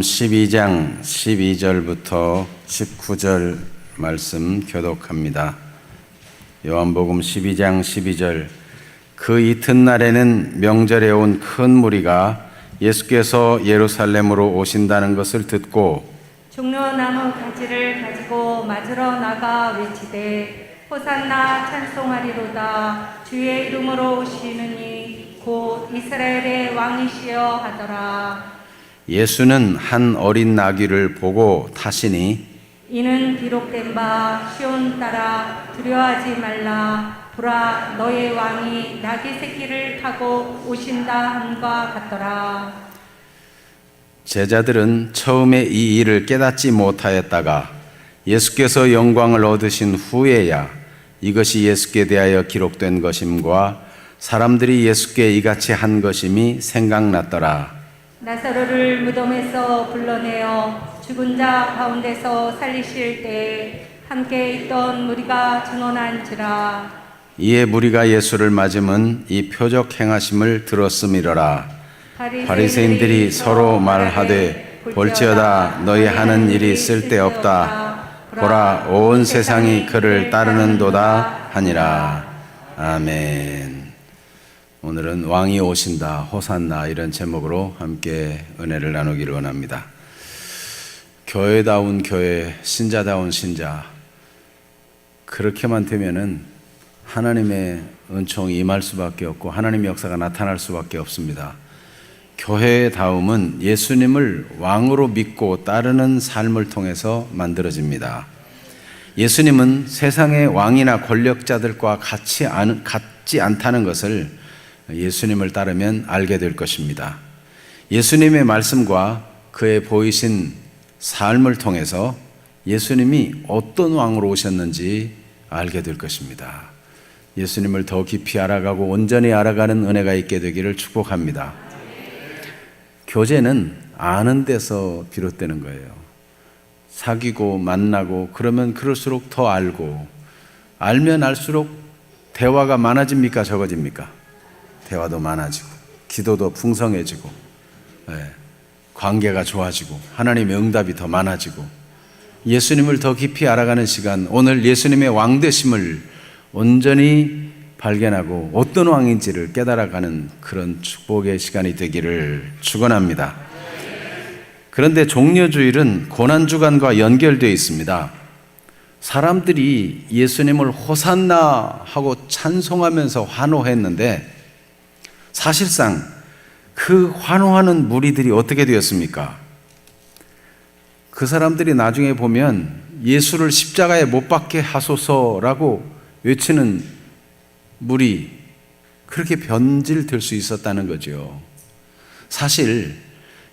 12장 12절부터 19절 말씀 교독합니다. 요한복음 12장 12절. 그 이튿날에는 명절에 온 큰 무리가 예수께서 예루살렘으로 오신다는 것을 듣고 종려나무 가지를 가지고 맞으러 나가 외치되 호산나 찬송하리로다. 주의 이름으로 오시느니 곧 이스라엘의 왕이시여 하더라. 예수는 한 어린 나귀를 보고 타시니 이는 기록된 바 시온 딸아 두려워하지 말라. 보라 너의 왕이 나귀 새끼를 타고 오신다 함과 같더라. 제자들은 처음에 이 일을 깨닫지 못하였다가 예수께서 영광을 얻으신 후에야 이것이 예수께 대하여 기록된 것임과 사람들이 예수께 이같이 한 것임이 생각났더라. 나사로를 무덤에서 불러내어 죽은 자 가운데서 살리실 때 함께 있던 무리가 증언한지라. 이에 무리가 예수를 맞음은 이 표적 행하심을 들었음이러라. 바리새인들이 서로 말하되 볼지어다 너희 하는 일이 쓸데없다. 보라 온 세상이 그를 따르는도다 하니라. 아멘. 오늘은 왕이 오신다 호산나 이런 제목으로 함께 은혜를 나누기를 원합니다. 교회다운 교회, 신자다운 신자, 그렇게만 되면은 하나님의 은총이 임할 수밖에 없고 하나님의 역사가 나타날 수밖에 없습니다. 교회의 다움은 예수님을 왕으로 믿고 따르는 삶을 통해서 만들어집니다. 예수님은 세상의 왕이나 권력자들과 같지 않다는 것을 예수님을 따르면 알게 될 것입니다. 예수님의 말씀과 그의 보이신 삶을 통해서 예수님이 어떤 왕으로 오셨는지 알게 될 것입니다. 예수님을 더 깊이 알아가고 온전히 알아가는 은혜가 있게 되기를 축복합니다. 교제는 아는 데서 비롯되는 거예요. 사귀고 만나고 그러면 그럴수록 더 알고, 알면 알수록 대화가 많아집니까 적어집니까? 대화도 많아지고 기도도 풍성해지고 관계가 좋아지고 하나님의 응답이 더 많아지고 예수님을 더 깊이 알아가는 시간, 오늘 예수님의 왕되심을 온전히 발견하고 어떤 왕인지를 깨달아가는 그런 축복의 시간이 되기를 축원합니다. 그런데 종려주일은 고난주간과 연결되어 있습니다. 사람들이 예수님을 호산나 하고 찬송하면서 환호했는데 사실상 그 환호하는 무리들이 어떻게 되었습니까? 그 사람들이 나중에 보면 예수를 십자가에 못 박게 하소서라고 외치는 무리, 그렇게 변질될 수 있었다는 거죠. 사실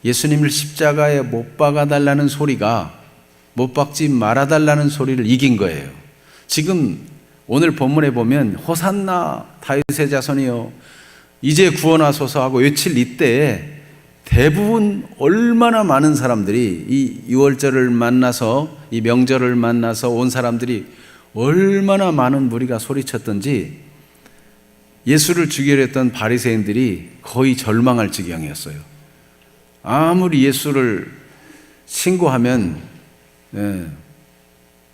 예수님을 십자가에 못 박아달라는 소리가 못 박지 말아달라는 소리를 이긴 거예요. 지금 오늘 본문에 보면 호산나 다윗의 자손이여 이제 구원하소서 하고 외칠 이때에 대부분 얼마나 많은 사람들이 이 유월절을 만나서, 이 명절을 만나서 온 사람들이 얼마나 많은 무리가 소리쳤던지 예수를 죽이려 했던 바리새인들이 거의 절망할 지경이었어요. 아무리 예수를 신고하면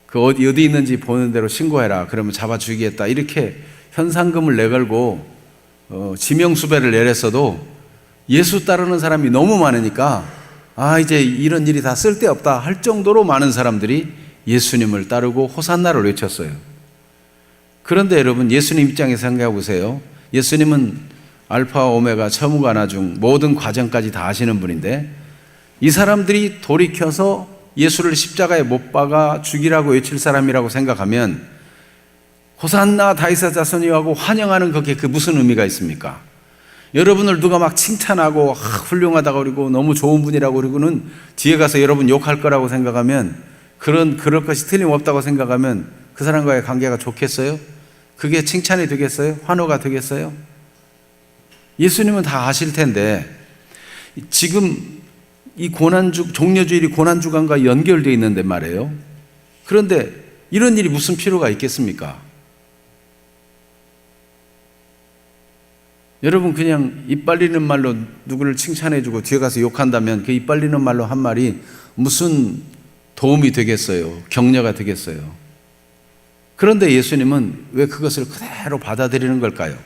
그 어디 있는지 보는 대로 신고해라, 그러면 잡아 죽이겠다, 이렇게 현상금을 내걸고 지명수배를 내렸어도 예수 따르는 사람이 너무 많으니까 이제 이런 일이 다 쓸데없다 할 정도로 많은 사람들이 예수님을 따르고 호산나를 외쳤어요. 그런데 여러분, 예수님 입장에서 생각해 보세요. 예수님은 알파와 오메가, 처음과 나중 모든 과정까지 다 아시는 분인데 이 사람들이 돌이켜서 예수를 십자가에 못 박아 죽이라고 외칠 사람이라고 생각하면 호산나 다윗의 자손이여 하고 환영하는 그게 그 무슨 의미가 있습니까? 여러분을 누가 막 칭찬하고 훌륭하다고 그러고 너무 좋은 분이라고 그러고는 뒤에 가서 여러분 욕할 거라고 생각하면, 그럴 것이 틀림없다고 생각하면 그 사람과의 관계가 좋겠어요? 그게 칭찬이 되겠어요? 환호가 되겠어요? 예수님은 다 아실 텐데 지금 이 종려주일이 고난주간과 연결되어 있는데 말이에요. 그런데 이런 일이 무슨 필요가 있겠습니까? 여러분 그냥 입 발리는 말로 누구를 칭찬해주고 뒤에 가서 욕한다면 그 입 발리는 말로 한 말이 무슨 도움이 되겠어요? 격려가 되겠어요? 그런데 예수님은 왜 그것을 그대로 받아들이는 걸까요?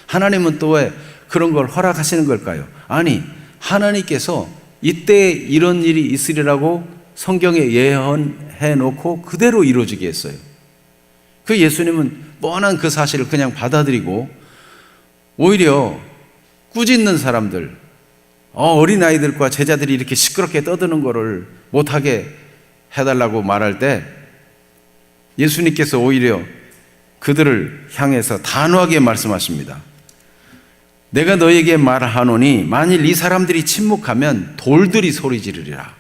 하나님은 또 왜 그런 걸 허락하시는 걸까요? 아니, 하나님께서 이때 이런 일이 있으리라고 성경에 예언해 놓고 그대로 이루어지게 했어요. 그 예수님은 뻔한 그 사실을 그냥 받아들이고 오히려 꾸짖는 사람들, 어린아이들과 제자들이 이렇게 시끄럽게 떠드는 거를 못하게 해달라고 말할 때 예수님께서 오히려 그들을 향해서 단호하게 말씀하십니다. 내가 너에게 말하노니 만일 이 사람들이 침묵하면 돌들이 소리 지르리라.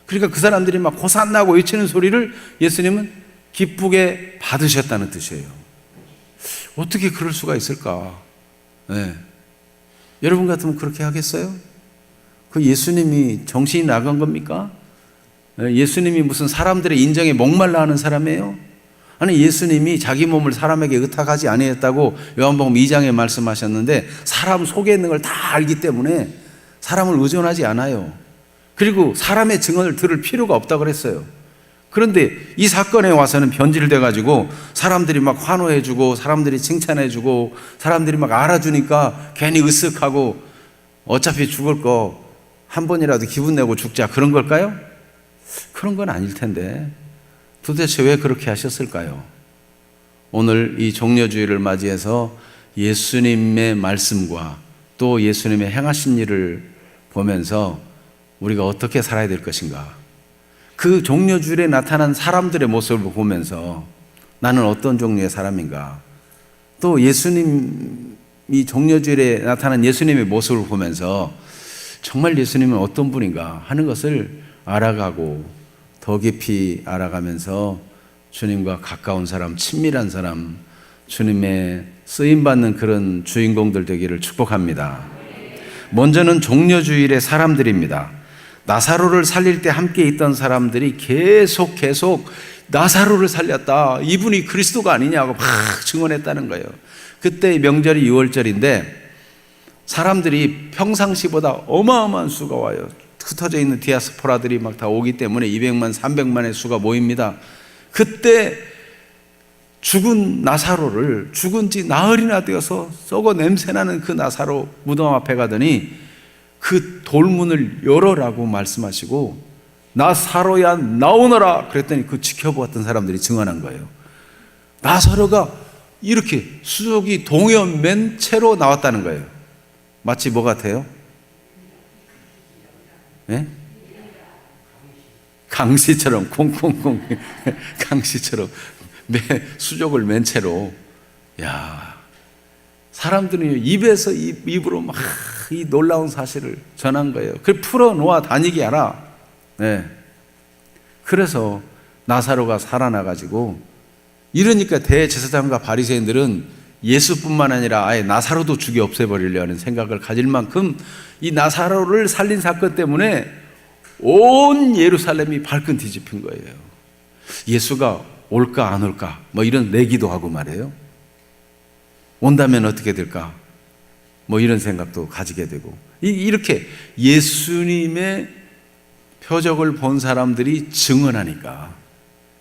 그러니까 그 사람들이 막 호산나고 외치는 소리를 예수님은 기쁘게 받으셨다는 뜻이에요. 어떻게 그럴 수가 있을까? 네. 여러분 같으면 그렇게 하겠어요? 그 예수님이 정신이 나간 겁니까? 예수님이 무슨 사람들의 인정에 목말라 하는 사람이에요? 아니, 예수님이 자기 몸을 사람에게 의탁하지 아니했다고 요한복음 2장에 말씀하셨는데 사람 속에 있는 걸 다 알기 때문에 사람을 의존하지 않아요. 그리고 사람의 증언을 들을 필요가 없다고 그랬어요. 그런데 이 사건에 와서는 변질돼 가지고 사람들이 막 환호해주고 사람들이 칭찬해주고 사람들이 막 알아주니까 괜히 으쓱하고 어차피 죽을 거 한 번이라도 기분 내고 죽자, 그런 걸까요? 그런 건 아닐 텐데 도대체 왜 그렇게 하셨을까요? 오늘 이 종려주의를 맞이해서 예수님의 말씀과 또 예수님의 행하신 일을 보면서 우리가 어떻게 살아야 될 것인가, 그 종려주일에 나타난 사람들의 모습을 보면서 나는 어떤 종류의 사람인가, 또 예수님이 종려주일에 나타난 예수님의 모습을 보면서 정말 예수님은 어떤 분인가 하는 것을 알아가고 더 깊이 알아가면서 주님과 가까운 사람, 친밀한 사람, 주님의 쓰임받는 그런 주인공들 되기를 축복합니다. 먼저는 종려주일의 사람들입니다. 나사로를 살릴 때 함께 있던 사람들이 계속 나사로를 살렸다, 이분이 그리스도가 아니냐고 막 증언했다는 거예요. 그때 명절이 6월절인데 사람들이 평상시보다 어마어마한 수가 와요. 흩어져 있는 디아스포라들이 막 다 오기 때문에 200만, 300만의 수가 모입니다. 그때 죽은 나사로를, 죽은 지 나흘이나 되어서 썩어 냄새나는 그 나사로 무덤 앞에 가더니 그 돌문을 열어라고 말씀하시고 나사로야 나오너라 그랬더니 그 지켜보았던 사람들이 증언한 거예요. 나사로가 이렇게 수족이 동여맨 채로 나왔다는 거예요. 마치 뭐 같아요? 네? 강시처럼 콩콩콩 강시처럼 수족을 맨 채로. 야, 사람들이 입에서 입으로 막 이 놀라운 사실을 전한 거예요. 그걸 풀어놓아 다니게 하라. 네. 그래서 나사로가 살아나가지고, 이러니까 대제사장과 바리새인들은 예수뿐만 아니라 아예 나사로도 죽여 없애버리려는 생각을 가질 만큼 이 나사로를 살린 사건 때문에 온 예루살렘이 발끈 뒤집힌 거예요. 예수가 올까 안 올까 뭐 이런 내기도 하고 말이에요. 온다면 어떻게 될까 뭐 이런 생각도 가지게 되고, 이렇게 예수님의 표적을 본 사람들이 증언하니까,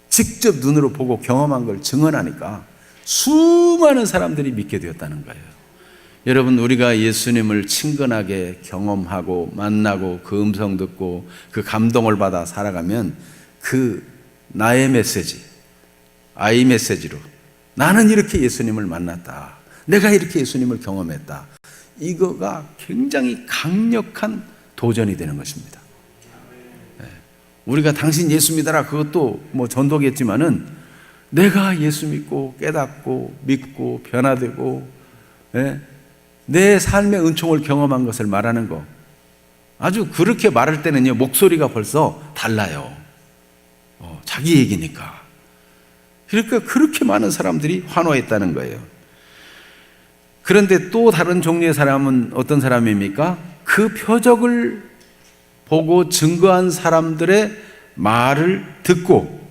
직접 눈으로 보고 경험한 걸 증언하니까 수많은 사람들이 믿게 되었다는 거예요. 여러분, 우리가 예수님을 친근하게 경험하고 만나고 그 음성 듣고 그 감동을 받아 살아가면 그 나의 메시지, 아이 메시지로 나는 이렇게 예수님을 만났다, 내가 이렇게 예수님을 경험했다, 이거가 굉장히 강력한 도전이 되는 것입니다. 우리가 당신 예수 믿어라 그것도 뭐 전도겠지만은 내가 예수 믿고 깨닫고 믿고 변화되고 내 삶의 은총을 경험한 것을 말하는 거, 아주 그렇게 말할 때는요 목소리가 벌써 달라요. 자기 얘기니까. 그러니까 그렇게 많은 사람들이 환호했다는 거예요. 그런데 또 다른 종류의 사람은 어떤 사람입니까? 그 표적을 보고 증거한 사람들의 말을 듣고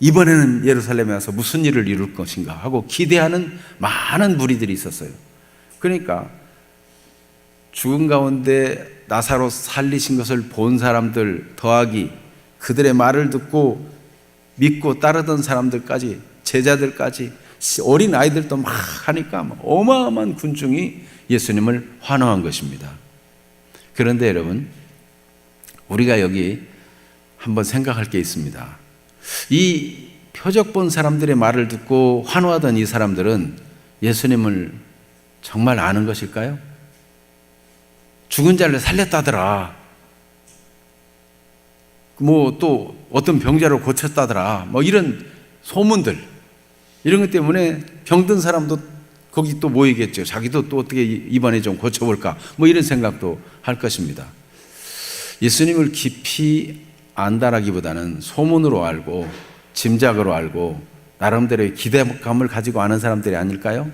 이번에는 예루살렘에 와서 무슨 일을 이룰 것인가 하고 기대하는 많은 무리들이 있었어요. 그러니까 죽은 가운데 나사로 살리신 것을 본 사람들 더하기 그들의 말을 듣고 믿고 따르던 사람들까지, 제자들까지, 어린 아이들도 막 하니까 어마어마한 군중이 예수님을 환호한 것입니다. 그런데 여러분, 우리가 여기 한번 생각할 게 있습니다. 이 표적 본 사람들의 말을 듣고 환호하던 이 사람들은 예수님을 정말 아는 것일까요? 죽은 자를 살렸다더라, 또 어떤 병자를 고쳤다더라, 이런 소문들, 이런 것 때문에 병든 사람도 거기 또 모이겠죠. 자기도 또 어떻게 이번에 좀 고쳐볼까, 이런 생각도 할 것입니다. 예수님을 깊이 안다라기보다는 소문으로 알고 짐작으로 알고 나름대로의 기대감을 가지고 아는 사람들이 아닐까요?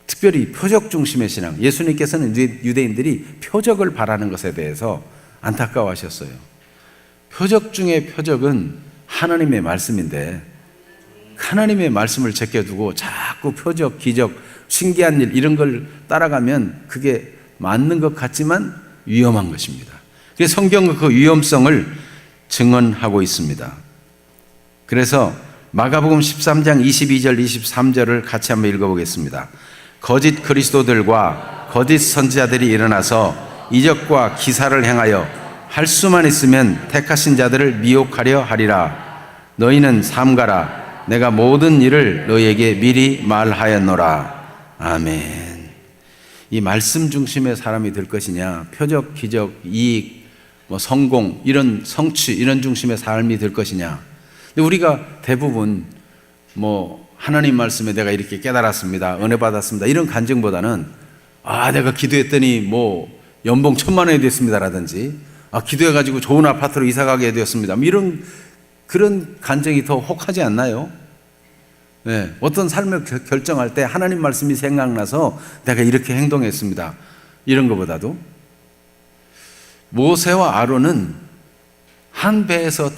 특별히 표적 중심의 신앙, 예수님께서는 유대인들이 표적을 바라는 것에 대해서 안타까워하셨어요. 표적 중에 표적은 하나님의 말씀인데 하나님의 말씀을 제껴두고 자꾸 표적, 기적, 신기한 일 이런 걸 따라가면 그게 맞는 것 같지만 위험한 것입니다. 그래서 성경은 그 위험성을 증언하고 있습니다. 그래서 마가복음 13장 22절 23절을 같이 한번 읽어보겠습니다. 거짓 그리스도들과 거짓 선지자들이 일어나서 이적과 기사를 행하여 할 수만 있으면 택하신 자들을 미혹하려 하리라. 너희는 삼가라. 내가 모든 일을 너희에게 미리 말하였노라. 아멘. 이 말씀 중심의 사람이 될 것이냐, 표적, 기적, 이익, 성공, 이런 성취, 이런 중심의 삶이 될 것이냐. 근데 우리가 대부분 하나님 말씀에 내가 이렇게 깨달았습니다, 은혜 받았습니다, 이런 간증보다는 내가 기도했더니 연봉 1,000만 원이 됐습니다라든지 기도해가지고 좋은 아파트로 이사 가게 되었습니다, 이런 그런 간증이 더 혹하지 않나요? 네, 어떤 삶을 결정할 때 하나님 말씀이 생각나서 내가 이렇게 행동했습니다, 이런 것보다도 모세와 아론은 한 배에서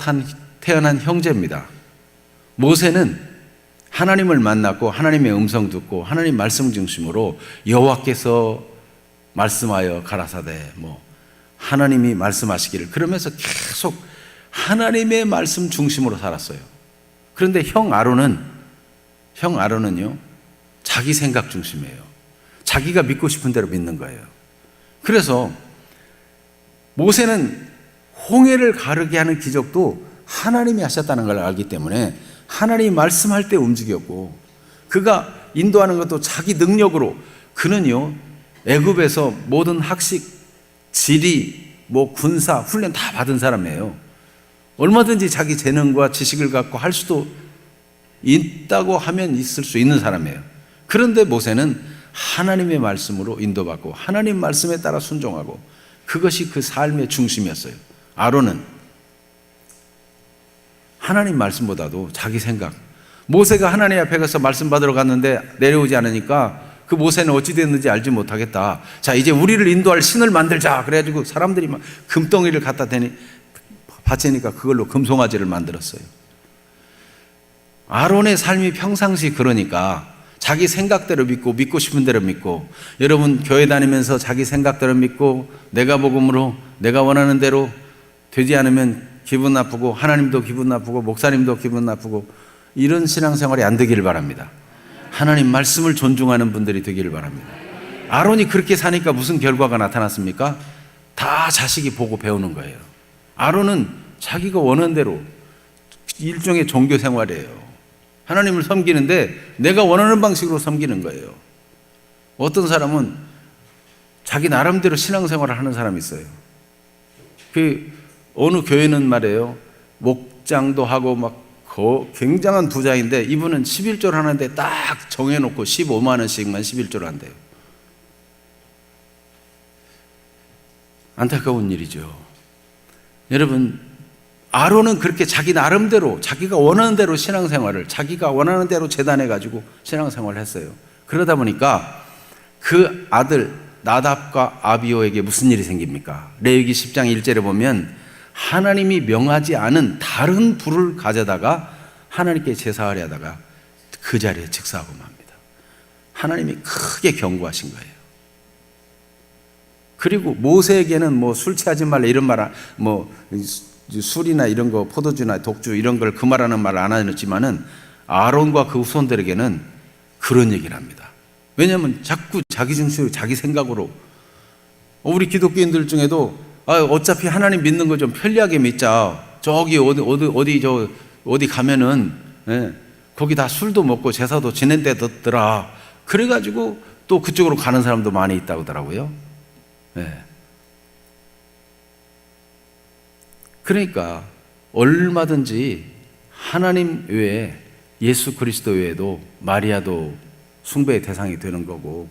태어난 형제입니다. 모세는 하나님을 만났고 하나님의 음성 듣고 하나님 말씀 중심으로 여호와께서 말씀하여 가라사대 하나님이 말씀하시기를, 그러면서 계속 하나님의 말씀 중심으로 살았어요. 그런데 형 아론은요 자기 생각 중심이에요. 자기가 믿고 싶은 대로 믿는 거예요. 그래서 모세는 홍해를 가르게 하는 기적도 하나님이 하셨다는 걸 알기 때문에 하나님이 말씀할 때 움직였고, 그가 인도하는 것도 자기 능력으로, 그는요 애굽에서 모든 학식, 지리, 군사, 훈련 다 받은 사람이에요. 얼마든지 자기 재능과 지식을 갖고 할 수도 있다고 하면 있을 수 있는 사람이에요. 그런데 모세는 하나님의 말씀으로 인도받고 하나님 말씀에 따라 순종하고, 그것이 그 삶의 중심이었어요. 아론은 하나님 말씀보다도 자기 생각, 모세가 하나님 앞에 가서 말씀 받으러 갔는데 내려오지 않으니까 그 모세는 어찌 됐는지 알지 못하겠다, 자 이제 우리를 인도할 신을 만들자, 그래가지고 사람들이 막 금덩이를 갖다 바치니까 그걸로 금송아지를 만들었어요. 아론의 삶이 평상시 그러니까 자기 생각대로 믿고 싶은 대로 믿고, 여러분 교회 다니면서 자기 생각대로 믿고 내가 복음으로 내가 원하는 대로 되지 않으면 기분 나쁘고 하나님도 기분 나쁘고 목사님도 기분 나쁘고, 이런 신앙생활이 안 되기를 바랍니다. 하나님 말씀을 존중하는 분들이 되기를 바랍니다. 아론이 그렇게 사니까 무슨 결과가 나타났습니까? 다 자식이 보고 배우는 거예요. 아론은 자기가 원하는 대로, 일종의 종교 생활이에요. 하나님을 섬기는데 내가 원하는 방식으로 섬기는 거예요. 어떤 사람은 자기 나름대로 신앙생활을 하는 사람이 있어요. 어느 교회는 말이에요, 목장도 하고 굉장한 부자인데 이분은 11조를 하는데 딱 정해놓고 15만 원씩만 11조를 한대요. 안타까운 일이죠. 여러분, 아론은 그렇게 자기 나름대로 자기가 원하는 대로 신앙생활을, 자기가 원하는 대로 재단해가지고 신앙생활을 했어요. 그러다 보니까 그 아들 나답과 아비오에게 무슨 일이 생깁니까? 레위기 10장 1절에 보면 하나님이 명하지 않은 다른 불을 가져다가 하나님께 제사하려 하다가 그 자리에 즉사하고 맙니다. 하나님이 크게 경고하신 거예요. 그리고 모세에게는 뭐 술 취하지 말라 이런 말, 뭐 술이나 이런 거, 포도주나 독주 이런 걸 금하라는 말을 안 하였지만은 아론과 그 후손들에게는 그런 얘기를 합니다. 왜냐하면 자꾸 자기 중심으로 자기 생각으로, 우리 기독교인들 중에도 어차피 하나님 믿는 거 좀 편리하게 믿자. 저기 어디 가면은 거기 다 술도 먹고 제사도 지낸데더라. 그래가지고 또 그쪽으로 가는 사람도 많이 있다고 하더라고요. 그러니까 얼마든지 하나님 외에, 예수 그리스도 외에도 마리아도 숭배의 대상이 되는 거고,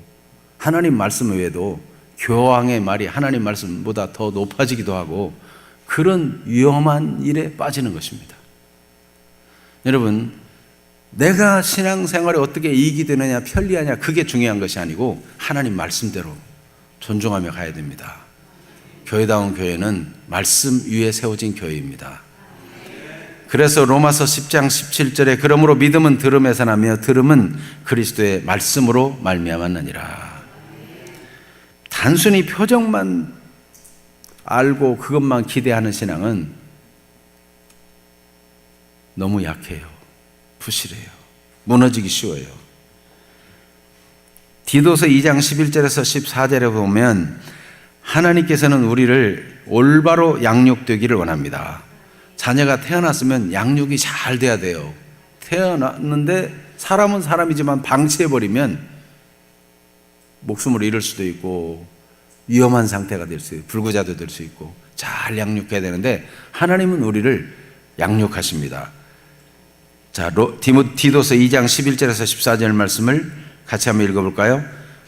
하나님 말씀 외에도 교황의 말이 하나님 말씀보다 더 높아지기도 하고, 그런 위험한 일에 빠지는 것입니다. 여러분, 내가 신앙생활에 어떻게 이익이 되느냐, 편리하냐, 그게 중요한 것이 아니고 하나님 말씀대로 존중하며 가야 됩니다. 교회다운 교회는 말씀 위에 세워진 교회입니다. 그래서 로마서 10장 17절에 그러므로 믿음은 들음에서 나며 들음은 그리스도의 말씀으로 말미암았느니라. 단순히 표정만 알고 그것만 기대하는 신앙은 너무 약해요. 부실해요. 무너지기 쉬워요. 디도서 2장 11절에서 14절에 보면 하나님께서는 우리를 올바로 양육되기를 원합니다. 자녀가 태어났으면 양육이 잘 돼야 돼요. 태어났는데 사람은 사람이지만 방치해버리면 목숨을 잃을 수도 있고 위험한 상태가 될 수 있고 불구자도 될 수 있고, 잘 양육해야 되는데 하나님은 우리를 양육하십니다. 자, 디도서 2장 11절에서 14절 말씀을 같이 한번 읽어볼까요?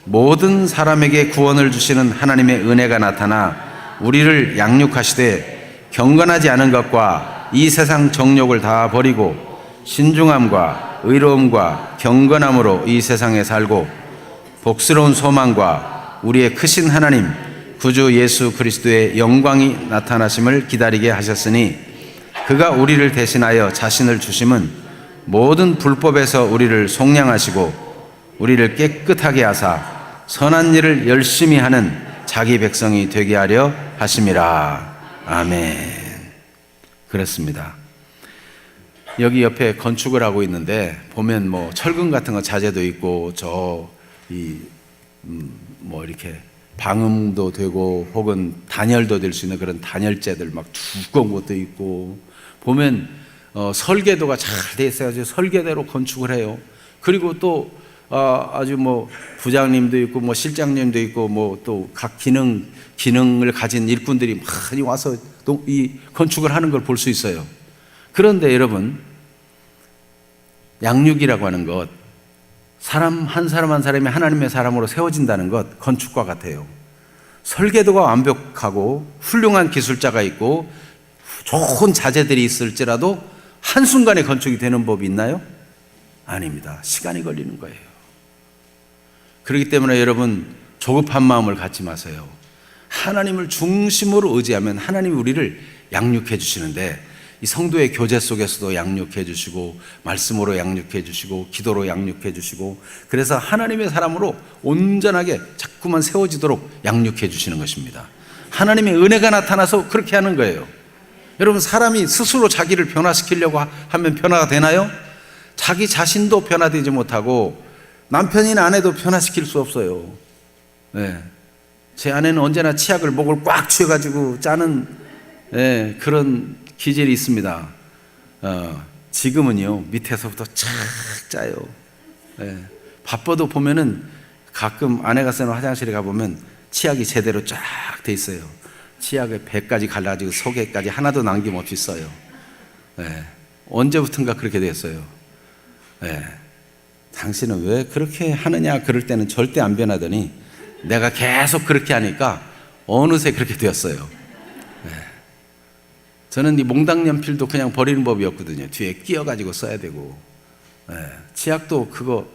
모든 사람에게 구원을 주시는 하나님의 은혜가 나타나 우리를 양육하시되 경건하지 않은 것과 이 세상 정욕을 다 버리고 신중함과 의로움과 경건함으로 이 세상에 살고 복스러운 소망과 우리의 크신 하나님 구주 예수 그리스도의 영광이 나타나심을 기다리게 하셨으니 그가 우리를 대신하여 자신을 주심은 모든 불법에서 우리를 속량하시고 우리를 깨끗하게 하사 선한 일을 열심히 하는 자기 백성이 되게 하려 하심이라. 아멘. 그렇습니다. 여기 옆에 건축을 하고 있는데 보면 뭐 철근 같은 거 자재도 있고 이렇게 방음도 되고 혹은 단열도 될 수 있는 그런 단열재들 막 두꺼운 것도 있고, 보면 설계도가 잘 돼 있어가지고 설계대로 건축을 해요. 그리고 또 아주 뭐 부장님도 있고 뭐 실장님도 있고 뭐 또 각 기능을 가진 일꾼들이 많이 와서 또 이 건축을 하는 걸 볼 수 있어요. 그런데 여러분, 양육이라고 하는 것, 사람 한 사람이 하나님의 사람으로 세워진다는 것, 건축과 같아요. 설계도가 완벽하고 훌륭한 기술자가 있고 좋은 자재들이 있을지라도 한순간에 건축이 되는 법이 있나요? 아닙니다. 시간이 걸리는 거예요. 그렇기 때문에 여러분, 조급한 마음을 갖지 마세요. 하나님을 중심으로 의지하면 하나님이 우리를 양육해 주시는데, 이 성도의 교제 속에서도 양육해 주시고 말씀으로 양육해 주시고 기도로 양육해 주시고, 그래서 하나님의 사람으로 온전하게 자꾸만 세워지도록 양육해 주시는 것입니다. 하나님의 은혜가 나타나서 그렇게 하는 거예요. 여러분, 사람이 스스로 자기를 변화시키려고 하면 변화가 되나요? 자기 자신도 변화되지 못하고 남편이나 아내도 변화시킬 수 없어요. 제 아내는 언제나 치약을 목을 꽉 쥐어가지고 짜는 그런 기질이 있습니다. 지금은요, 밑에서부터 착 짜요. 바빠도 보면은 가끔 아내가 쓰는 화장실에 가보면 치약이 제대로 쫙 돼 있어요. 치약에 배까지 갈라지고 속에까지 하나도 남김없이 써요. 언제부턴가 그렇게 됐어요. 당신은 왜 그렇게 하느냐 그럴 때는 절대 안 변하더니 내가 계속 그렇게 하니까 어느새 그렇게 되었어요. 저는 이 몽당 연필도 그냥 버리는 법이었거든요. 뒤에 끼어가지고 써야 되고, 치약도 그거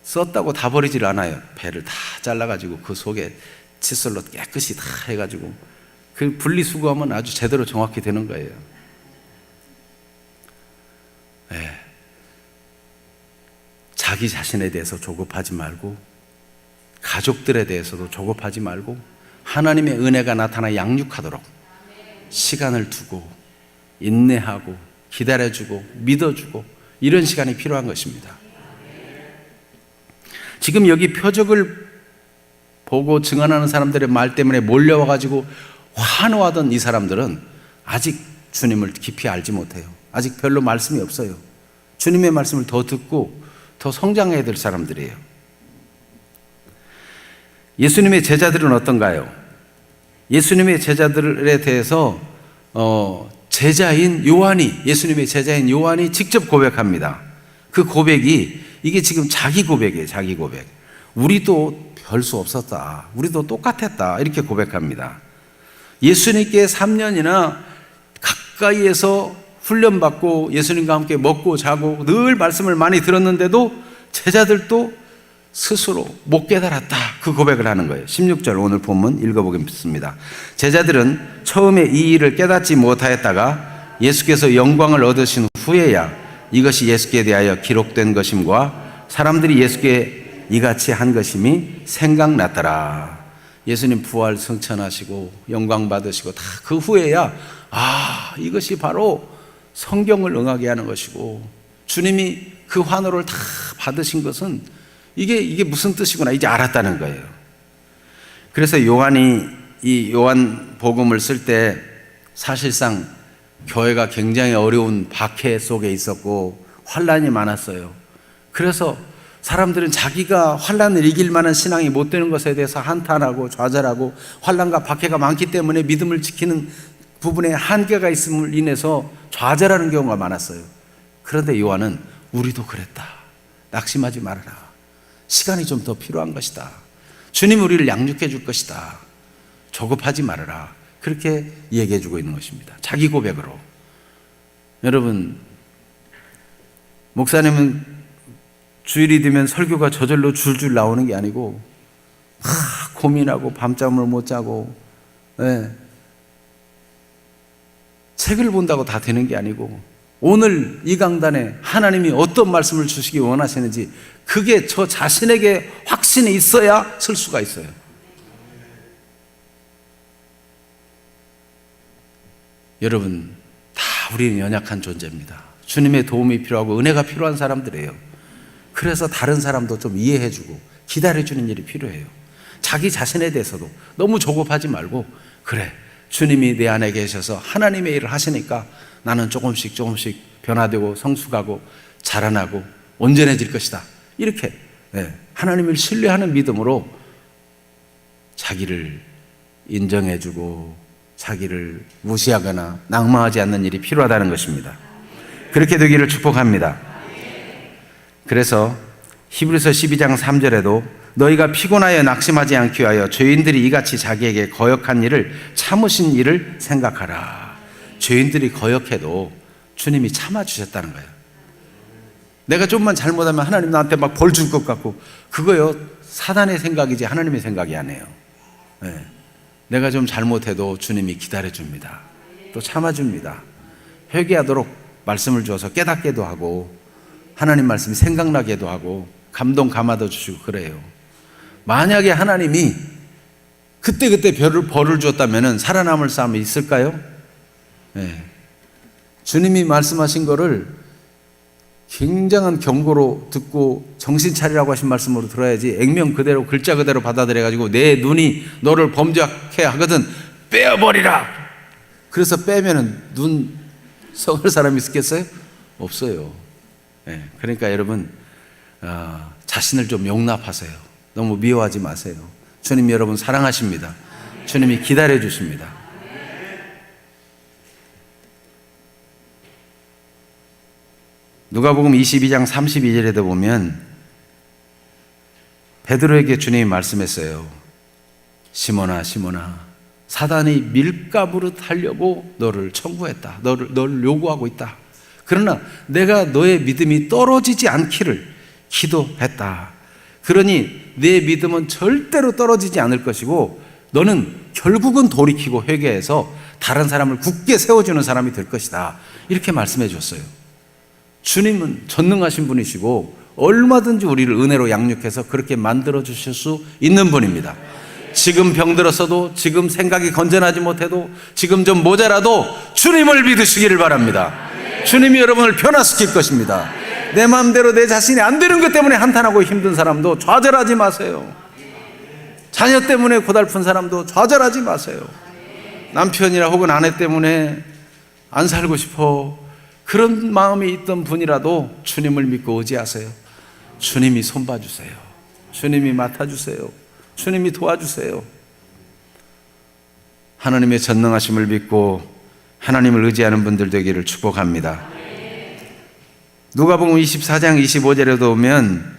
썼다고 다 버리질 않아요. 배를 다 잘라가지고 그 속에 칫솔로 깨끗이 다 해가지고 그 분리수거하면 아주 제대로 정확히 되는 거예요. 자기 자신에 대해서 조급하지 말고, 가족들에 대해서도 조급하지 말고, 하나님의 은혜가 나타나 양육하도록 시간을 두고 인내하고 기다려주고 믿어주고 이런 시간이 필요한 것입니다. 지금 여기 표적을 보고 증언하는 사람들의 말 때문에 몰려와가지고 환호하던 이 사람들은 아직 주님을 깊이 알지 못해요. 아직 별로 말씀이 없어요. 주님의 말씀을 더 듣고 더 성장해야 될 사람들이에요. 예수님의 제자들은 어떤가요? 예수님의 제자들에 대해서 예수님의 제자인 요한이 직접 고백합니다. 그 고백이 이게 지금 자기 고백이에요. 자기 고백. 우리도 별 수 없었다. 우리도 똑같았다. 이렇게 고백합니다. 예수님께 3년이나 가까이에서 훈련받고 예수님과 함께 먹고 자고 늘 말씀을 많이 들었는데도 제자들도 스스로 못 깨달았다. 그 고백을 하는 거예요. 16절 오늘 본문 읽어보겠습니다. 제자들은 처음에 이 일을 깨닫지 못하였다가 예수께서 영광을 얻으신 후에야 이것이 예수께 대하여 기록된 것임과 사람들이 예수께 이같이 한 것임이 생각났더라. 예수님 부활 승천하시고 영광 받으시고 다 그 후에야 이것이 바로 성경을 응하게 하는 것이고 주님이 그 환호를 다 받으신 것은 이게 무슨 뜻이구나 이제 알았다는 거예요. 그래서 요한이 이 요한 복음을 쓸 때 사실상 교회가 굉장히 어려운 박해 속에 있었고 환란이 많았어요. 그래서 사람들은 자기가 환란을 이길 만한 신앙이 못 되는 것에 대해서 한탄하고 좌절하고 환란과 박해가 많기 때문에 믿음을 지키는 부분에 한계가 있음을 인해서 좌절하는 경우가 많았어요. 그런데 요한은 우리도 그랬다. 낙심하지 말아라. 시간이 좀 더 필요한 것이다. 주님 우리를 양육해 줄 것이다. 조급하지 말아라. 그렇게 얘기해 주고 있는 것입니다. 자기 고백으로. 여러분, 목사님은 주일이 되면 설교가 저절로 줄줄 나오는 게 아니고 막 고민하고 밤잠을 못 자고 책을 본다고 다 되는 게 아니고 오늘 이 강단에 하나님이 어떤 말씀을 주시기 원하시는지 그게 저 자신에게 확신이 있어야 쓸 수가 있어요. 여러분, 다 우리는 연약한 존재입니다. 주님의 도움이 필요하고 은혜가 필요한 사람들이에요. 그래서 다른 사람도 좀 이해해주고 기다려주는 일이 필요해요. 자기 자신에 대해서도 너무 조급하지 말고 그래, 주님이 내 안에 계셔서 하나님의 일을 하시니까 나는 조금씩 변화되고 성숙하고 자라나고 온전해질 것이다. 이렇게 하나님을 신뢰하는 믿음으로 자기를 인정해주고 자기를 무시하거나 낙마하지 않는 일이 필요하다는 것입니다. 그렇게 되기를 축복합니다. 그래서 히브리서 12장 3절에도 너희가 피곤하여 낙심하지 않기 위하여 죄인들이 이같이 자기에게 거역한 일을 참으신 일을 생각하라. 죄인들이 거역해도 주님이 참아주셨다는 거예요. 내가 좀만 잘못하면 하나님 나한테 막 벌 줄 것 같고 그거요 사단의 생각이지 하나님의 생각이 아니에요. 내가 좀 잘못해도 주님이 기다려줍니다. 또 참아줍니다. 회개하도록 말씀을 주어서 깨닫게도 하고 하나님 말씀이 생각나게도 하고 감동 감아도 주시고 그래요. 만약에 하나님이 그때그때 벌을 줬다면 살아남을 사람이 있을까요? 주님이 말씀하신 거를 굉장한 경고로 듣고 정신 차리라고 하신 말씀으로 들어야지 액면 그대로 글자 그대로 받아들여가지고 내 눈이 너를 범죄하게 하거든 빼어버리라. 그래서 빼면은 눈 썩을 사람이 있겠어요? 없어요. 그러니까 여러분 자신을 좀 용납하세요. 너무 미워하지 마세요. 주님 여러분 사랑하십니다. 주님이 기다려 주십니다. 누가복음 22장 32절에도 보면 베드로에게 주님이 말씀했어요. 시몬아 시몬아 사단이 밀가부릇 하려고 너를 청구했다. 너를 요구하고 있다. 그러나 내가 너의 믿음이 떨어지지 않기를 기도했다. 그러니 내 믿음은 절대로 떨어지지 않을 것이고 너는 결국은 돌이키고 회개해서 다른 사람을 굳게 세워주는 사람이 될 것이다. 이렇게 말씀해 줬어요. 주님은 전능하신 분이시고 얼마든지 우리를 은혜로 양육해서 그렇게 만들어 주실 수 있는 분입니다. 지금 병들었어도, 지금 생각이 건전하지 못해도, 지금 좀 모자라도 주님을 믿으시기를 바랍니다. 주님이 여러분을 변화시킬 것입니다. 내 마음대로 내 자신이 안 되는 것 때문에 한탄하고 힘든 사람도 좌절하지 마세요. 자녀 때문에 고달픈 사람도 좌절하지 마세요. 남편이나 혹은 아내 때문에 안 살고 싶어, 그런 마음이 있던 분이라도 주님을 믿고 의지하세요. 주님이 손봐주세요. 주님이 맡아주세요. 주님이 도와주세요. 하나님의 전능하심을 믿고 하나님을 의지하는 분들 되기를 축복합니다. 누가복음 24장 25절에도 보면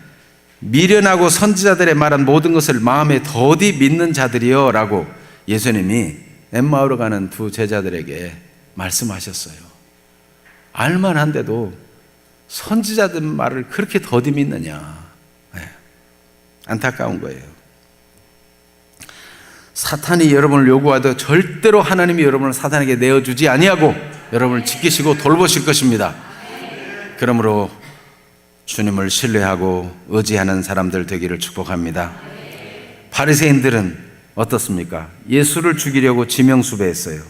미련하고 선지자들의 말한 모든 것을 마음에 더디 믿는 자들이여 라고 예수님이 엠마오로 가는 두 제자들에게 말씀하셨어요. 알만한데도 선지자들 말을 그렇게 더디 믿느냐. 안타까운 거예요. 사탄이 여러분을 요구하도 절대로 하나님이 여러분을 사탄에게 내어주지 아니하고 여러분을 지키시고 돌보실 것입니다. 그러므로 주님을 신뢰하고 의지하는 사람들 되기를 축복합니다. 바리새인들은 어떻습니까? 예수를 죽이려고 지명수배했어요.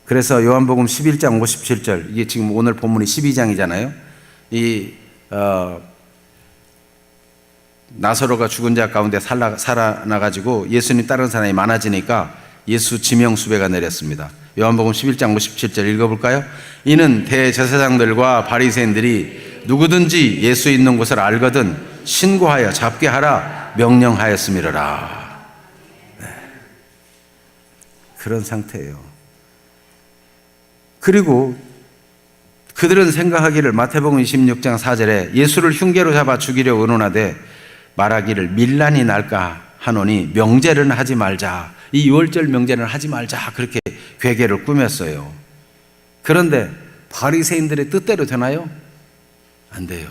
그래서 요한복음 11장 57절, 이게 지금 오늘 본문이 12장이잖아요. 나사로가 죽은 자 가운데 살아나가지고 예수님 따르는 사람이 많아지니까 예수 지명수배가 내렸습니다. 요한복음 11장 57절 읽어볼까요? 이는 대제사장들과 바리새인들이 누구든지 예수 있는 곳을 알거든 신고하여 잡게 하라 명령하였음이로라. 네. 그런 상태예요. 그리고 그들은 생각하기를 마태복음 26장 4절에 예수를 흉계로 잡아 죽이려 의논하되 말하기를 밀란이 날까 하노니 명제는 하지 말자. 이 유월절 명제는 하지 말자. 그렇게 괴계를 꾸몄어요. 그런데 바리새인들의 뜻대로 되나요? 안 돼요.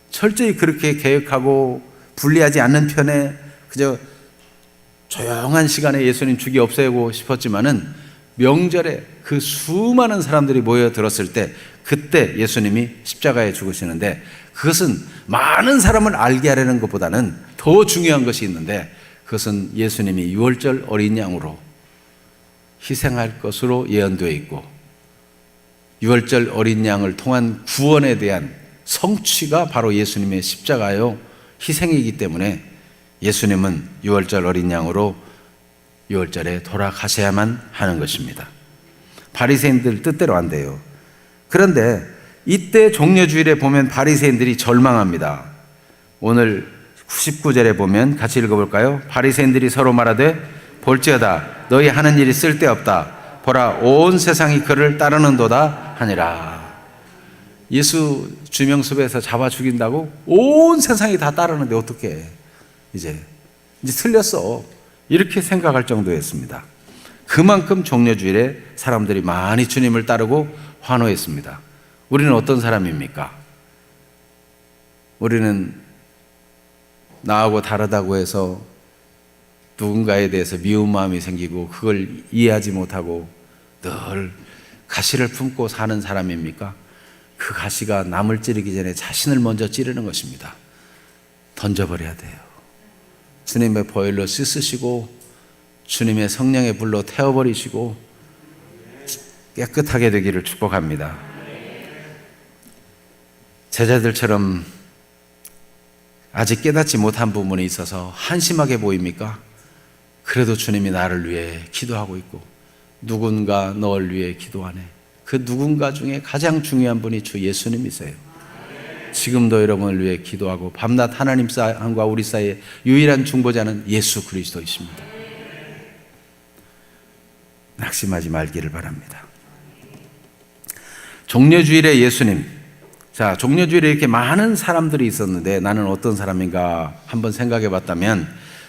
철저히 그렇게 계획하고 분리하지 않는 편에 그저 조용한 시간에 예수님 죽이 없애고 싶었지만은 명절에 그 수많은 사람들이 모여들었을 때 그때 예수님이 십자가에 죽으시는데 그것은 많은 사람을 알게 하려는 것보다는 더 중요한 것이 있는데 그것은 예수님이 유월절 어린 양으로 희생할 것으로 예언되어 있고 유월절 어린 양을 통한 구원에 대한 성취가 바로 예수님의 십자가요 희생이기 때문에 예수님은 유월절 어린 양으로 유월절에 돌아가셔야만 하는 것입니다. 바리새인들 뜻대로 안 돼요. 그런데 이때 종려주일에 보면 바리새인들이 절망합니다. 오늘 19절에 보면 같이 읽어볼까요? 바리새인들이 서로 말하되 볼지어다 너희 하는 일이 쓸데없다. 보라 온 세상이 그를 따르는도다 하니라. 예수 주명수배에서 잡아 죽인다고 온 세상이 다 따르는데 어떻게 이제 틀렸어. 이렇게 생각할 정도였습니다. 그만큼 종려주일에 사람들이 많이 주님을 따르고 환호했습니다. 우리는 어떤 사람입니까? 우리는 나하고 다르다고 해서 누군가에 대해서 미운 마음이 생기고 그걸 이해하지 못하고 늘 가시를 품고 사는 사람입니까? 그 가시가 남을 찌르기 전에 자신을 먼저 찌르는 것입니다. 던져버려야 돼요. 주님의 보혈로 씻으시고 주님의 성령의 불로 태워버리시고 깨끗하게 되기를 축복합니다. 제자들처럼 아직 깨닫지 못한 부분이 있어서 한심하게 보입니까? 그래도 주님이 나를 위해 기도하고 있고 누군가 너를 위해 기도하네. 그 누군가 중에 가장 중요한 분이 주 예수님이세요. 지금도 여러분을 위해 기도하고 밤낮 하나님 사람과 우리 사이의 유일한 중보자는 예수 그리스도이십니다. 낙심하지 말기를 바랍니다. 종려주일에 예수님. 자, 종려주일에 이렇게 많은 사람들이 있었는데 나는 어떤 사람인가 한번 생각해 봤다면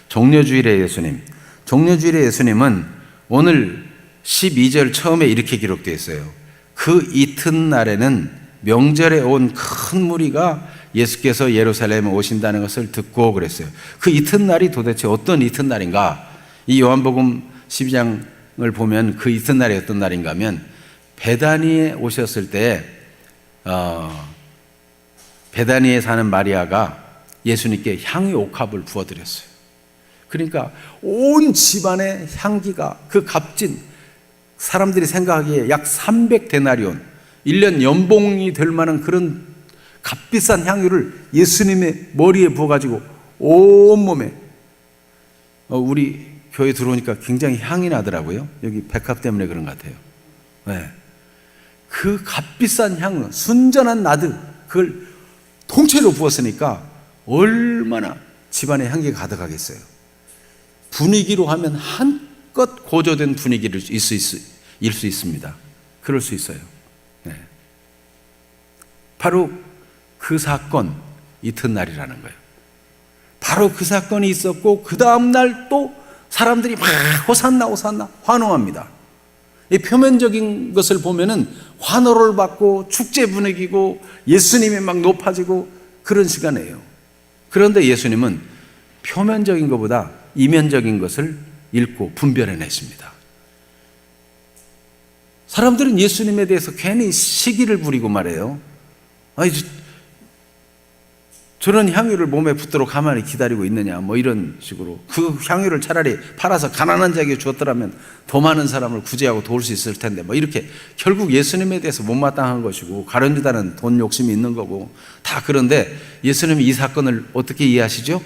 종려주일의 예수님. 종려주일의 예수님은 오늘 12절 처음에 이렇게 기록되어 있어요. 그 이튿날에는 명절에 온 큰 무리가 예수께서 예루살렘에 오신다는 것을 듣고 그랬어요. 그 이튿날이 도대체 어떤 이튿날인가? 이 요한복음 12장을 보면 그 이튿날이 어떤 날인가 하면 베다니에 오셨을 때 베다니에 사는 마리아가 예수님께 향유 옥합을 부어드렸어요. 그러니까 온 집안의 향기가 그 값진, 사람들이 생각하기에 약 300데나리온, 1년 연봉이 될 만한 그런 값비싼 향유를 예수님의 머리에 부어가지고 온몸에, 우리 교회 들어오니까 굉장히 향이 나더라고요. 여기 백합 때문에 그런 것 같아요. 네. 그 값비싼 향, 순전한 나드, 그걸 통째로 부었으니까 얼마나 집안에 향기가 가득하겠어요. 분위기로 하면 한껏 고조된 분위기를 일 수 있습니다. 그럴 수 있어요. 네. 바로 그 사건 이튿날이라는 거예요. 바로 그 사건이 있었고 그 다음날 또 사람들이 막 호산나 호산나 환호합니다. 이 표면적인 것을 보면은 환호를 받고 축제 분위기고 예수님이 막 높아지고 그런 시간이에요. 그런데 예수님은 표면적인 것보다 이면적인 것을 읽고 분별해냈습니다. 사람들은 예수님에 대해서 괜히 시기를 부리고 말해요. 아니, 저런 향유를 몸에 붓도록 가만히 기다리고 있느냐, 뭐 이런 식으로. 그 향유를 차라리 팔아서 가난한 자에게 주었더라면 더 많은 사람을 구제하고 도울 수 있을 텐데, 뭐 이렇게 결국 예수님에 대해서 못마땅한 것이고, 가룟 유다는 돈 욕심이 있는 거고 다. 그런데 예수님이 이 사건을 어떻게 이해하시죠?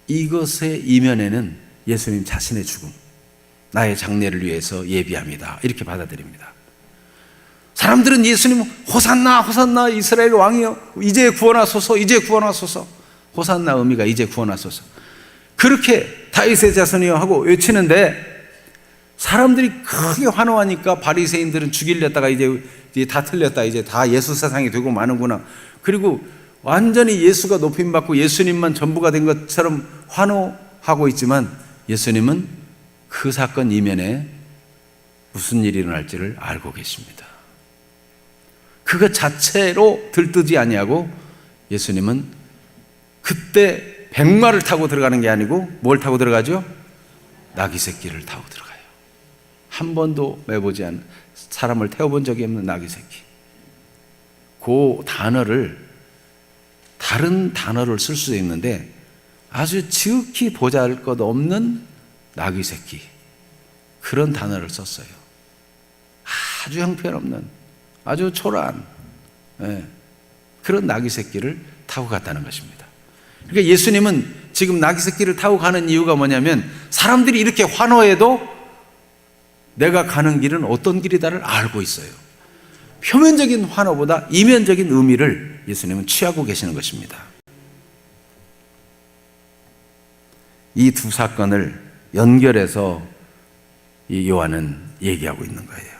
이것의 이면에는 예수님 자신의 죽음, 나의 장례를 위해서 예비합니다, 이렇게 받아들입니다. 사람들은 예수님 호산나 호산나 이스라엘 왕이여 이제 구원하소서, 이제 구원하소서. 호산나 의미가 이제 구원하소서, 그렇게 다윗의 자손이여 하고 외치는데, 사람들이 크게 환호하니까 바리새인들은 죽이려다가 이제 다 틀렸다, 이제 다 예수 사상이 되고 마는구나, 그리고 완전히 예수가 높임받고 예수님만 전부가 된 것처럼 환호하고 있지만, 예수님은 그 사건 이면에 무슨 일이 일어날지를 알고 계십니다. 그것 자체로 들뜨지 아니하고 예수님은 그때 백마를 타고 들어가는 게 아니고 뭘 타고 들어가죠? 나귀 새끼를 타고 들어가요. 한 번도 매보지 않은, 사람을 태워본 적이 없는 나귀 새끼. 그 단어를, 다른 단어를 쓸 수 있는데 아주 지극히 보잘것없는 나귀 새끼, 그런 단어를 썼어요. 아주 형편없는, 아주 초라한, 그런 나귀 새끼를 타고 갔다는 것입니다. 그러니까 예수님은 지금 나귀 새끼를 타고 가는 이유가 뭐냐면, 사람들이 이렇게 환호해도 내가 가는 길은 어떤 길이다를 알고 있어요. 표면적인 환호보다 이면적인 의미를 예수님은 취하고 계시는 것입니다. 이 두 사건을 연결해서 이 요한은 얘기하고 있는 거예요.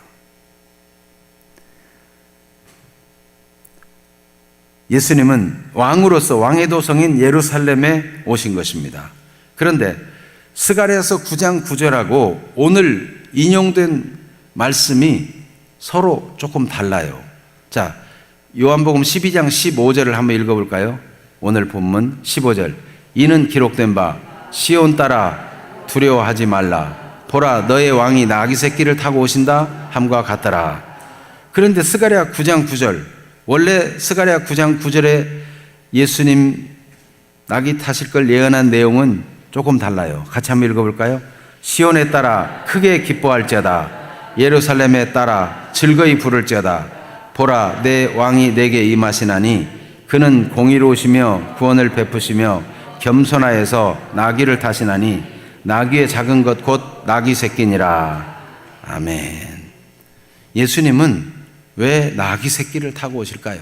예수님은 왕으로서 왕의 도성인 예루살렘에 오신 것입니다. 그런데 스가랴서 9장 9절하고 오늘 인용된 말씀이 서로 조금 달라요. 자, 요한복음 12장 15절을 한번 읽어볼까요? 오늘 본문 15절. 이는 기록된 바 시온 딸아 두려워하지 말라, 보라 너의 왕이 나귀 새끼를 타고 오신다 함과 같더라. 그런데 스가랴 9장 9절, 원래 스가랴 9장 9절에 예수님 나귀 타실 걸 예언한 내용은 조금 달라요. 같이 한번 읽어볼까요? 시온에 따라 크게 기뻐할지어다, 예루살렘에 따라 즐거이 부를지어다. 보라 내 왕이 내게 임하시나니 그는 공의로우시며 구원을 베푸시며 겸손하여서 나귀를 타시나니 나귀의 작은 것 곧 나귀 새끼니라. 아멘. 예수님은 왜 나귀 새끼를 타고 오실까요?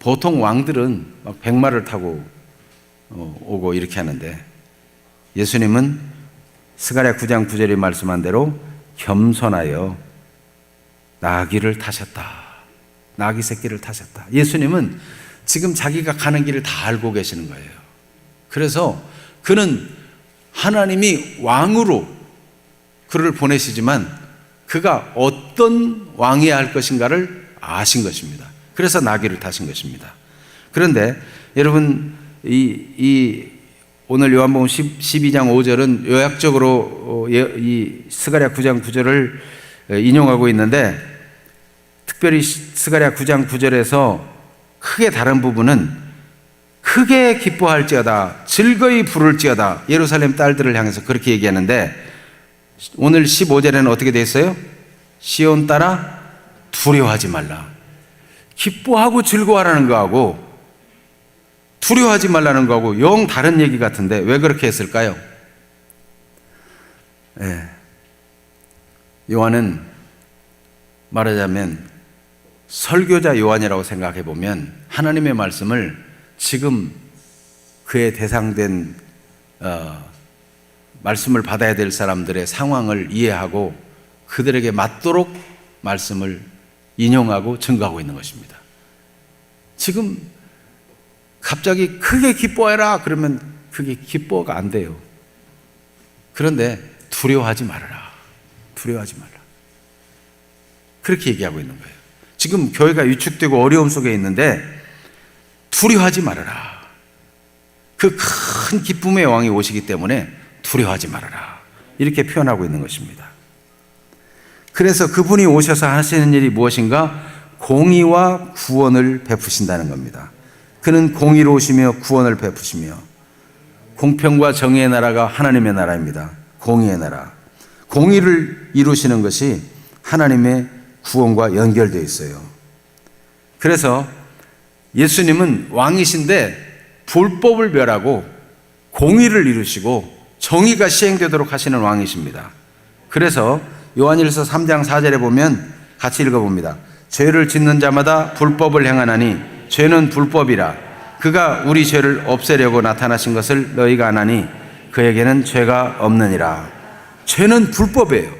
보통 왕들은 막 백마를 타고 오고 이렇게 하는데, 예수님은 스가랴 9장 9절에 말씀한 대로 겸손하여 나귀를 타셨다. 나귀 새끼를 타셨다. 예수님은 지금 자기가 가는 길을 다 알고 계시는 거예요. 그래서 그는 하나님이 왕으로 그를 보내시지만 그가 어떤 왕이어야 할 것인가를 아신 것입니다. 그래서 나귀를 타신 것입니다. 그런데 여러분, 오늘 요한복음 12장 5절은 요약적으로 이 스가랴 9장 9절을 인용하고 있는데, 특별히 스가랴 9장 9절에서 크게 다른 부분은 그 크게 기뻐할지어다, 즐거이 부를지어다. 예루살렘 딸들을 향해서 그렇게 얘기하는데, 오늘 15절에는 어떻게 돼 있어요? 시온 딸아 두려워하지 말라. 기뻐하고 즐거워하라는 거하고 두려워하지 말라는 거하고 영 다른 얘기 같은데 왜 그렇게 했을까요? 요한은 말하자면 설교자 요한이라고 생각해 보면 하나님의 말씀을 지금 그의 대상된 말씀을 받아야 될 사람들의 상황을 이해하고 그들에게 맞도록 말씀을 인용하고 증거하고 있는 것입니다. 지금 갑자기 크게 기뻐해라 그러면 그게 기뻐가 안 돼요. 그런데 두려워하지 말아라. 두려워하지 말라. 그렇게 얘기하고 있는 거예요. 지금 교회가 위축되고 어려움 속에 있는데 두려워하지 말아라. 그 큰 기쁨의 왕이 오시기 때문에 두려워하지 말아라. 이렇게 표현하고 있는 것입니다. 그래서 그분이 오셔서 하시는 일이 무엇인가? 공의와 구원을 베푸신다는 겁니다. 그는 공의로 오시며 구원을 베푸시며, 공평과 정의의 나라가 하나님의 나라입니다. 공의의 나라. 공의를 이루시는 것이 하나님의 구원과 연결되어 있어요. 그래서 예수님은 왕이신데 불법을 멸하고 공의를 이루시고 정의가 시행되도록 하시는 왕이십니다. 그래서 요한일서 3장 4절에 보면 같이 읽어봅니다. 죄를 짓는 자마다 불법을 행하나니 죄는 불법이라. 그가 우리 죄를 없애려고 나타나신 것을 너희가 아나니 그에게는 죄가 없느니라. 죄는 불법이에요.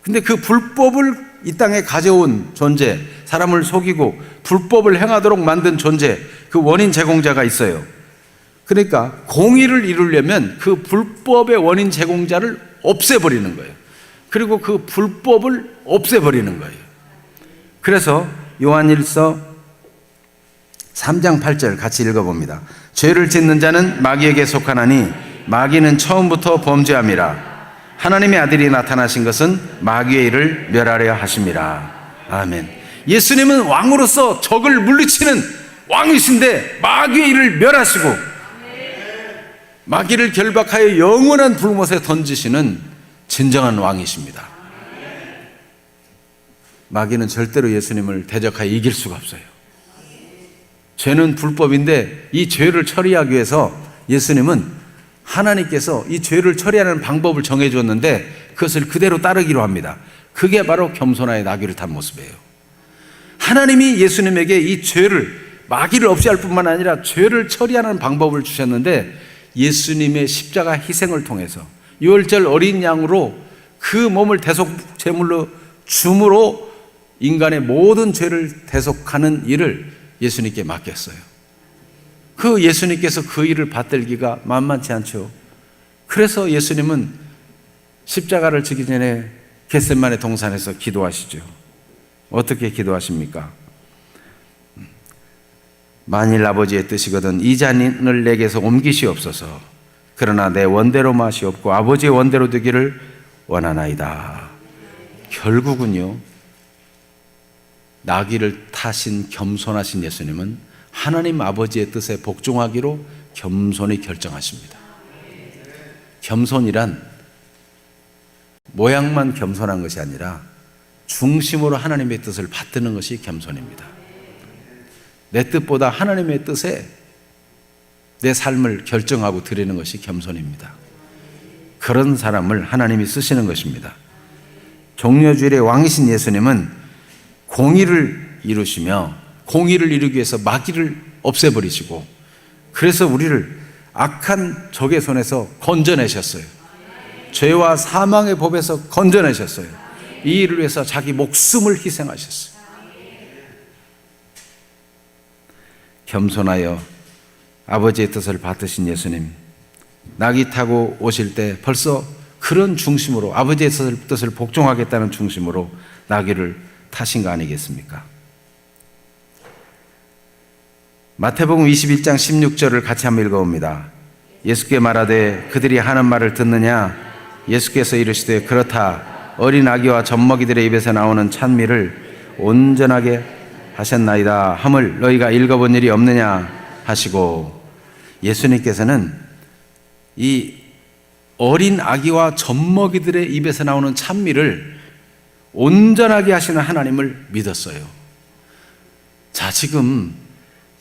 근데 그 불법을 이 땅에 가져온 존재, 사람을 속이고 불법을 행하도록 만든 존재, 그 원인 제공자가 있어요. 그러니까 공의를 이루려면 그 불법의 원인 제공자를 없애버리는 거예요. 그리고 그 불법을 없애버리는 거예요. 그래서 요한일서 3장 8절 같이 읽어봅니다. 죄를 짓는 자는 마귀에게 속하나니 마귀는 처음부터 범죄함이라. 하나님의 아들이 나타나신 것은 마귀의 일을 멸하려 하심이라. 아멘. 예수님은 왕으로서 적을 물리치는 왕이신데 마귀의 일을 멸하시고 마귀를 결박하여 영원한 불못에 던지시는 진정한 왕이십니다. 마귀는 절대로 예수님을 대적하여 이길 수가 없어요. 죄는 불법인데 이 죄를 처리하기 위해서 예수님은 하나님께서 이 죄를 처리하는 방법을 정해줬는데 그것을 그대로 따르기로 합니다. 그게 바로 겸손하여 나귀를 탄 모습이에요. 하나님이 예수님에게 이 죄를, 마귀를 없애할 뿐만 아니라 죄를 처리하는 방법을 주셨는데 예수님의 십자가 희생을 통해서 유월절 어린 양으로 그 몸을 대속 제물로 줌으로 인간의 모든 죄를 대속하는 일을 예수님께 맡겼어요. 그 예수님께서 그 일을 받들기가 만만치 않죠. 그래서 예수님은 십자가를 지기 전에 겟세마네 동산에서 기도하시죠. 어떻게 기도하십니까? 만일 아버지의 뜻이거든 이 잔을 내게서 옮기시옵소서. 그러나 내 원대로 마시옵고 아버지의 원대로 되기를 원하나이다. 결국은요, 나귀를 타신 겸손하신 예수님은 하나님 아버지의 뜻에 복종하기로 겸손히 결정하십니다. 겸손이란 모양만 겸손한 것이 아니라 중심으로 하나님의 뜻을 받드는 것이 겸손입니다. 내 뜻보다 하나님의 뜻에 내 삶을 결정하고 드리는 것이 겸손입니다. 그런 사람을 하나님이 쓰시는 것입니다. 종려주일의 왕이신 예수님은 공의를 이루시며 공의를 이루기 위해서 마귀를 없애버리시고 그래서 우리를 악한 적의 손에서 건져내셨어요. 죄와 사망의 법에서 건져내셨어요. 이 일을 위해서 자기 목숨을 희생하셨어요. 겸손하여 아버지의 뜻을 받으신 예수님, 나귀 타고 오실 때 벌써 그런 중심으로 아버지의 뜻을 복종하겠다는 중심으로 나귀를 타신 거 아니겠습니까? 마태복음 21장 16절을 같이 한번 읽어봅니다. 예수께 말하되 그들이 하는 말을 듣느냐? 예수께서 이르시되 그렇다. 어린 아기와 젖먹이들의 입에서 나오는 찬미를 온전하게 하셨나이다 함을 너희가 읽어본 일이 없느냐 하시고, 예수님께서는 이 어린 아기와 젖먹이들의 입에서 나오는 찬미를 온전하게 하시는 하나님을 믿었어요. 자, 지금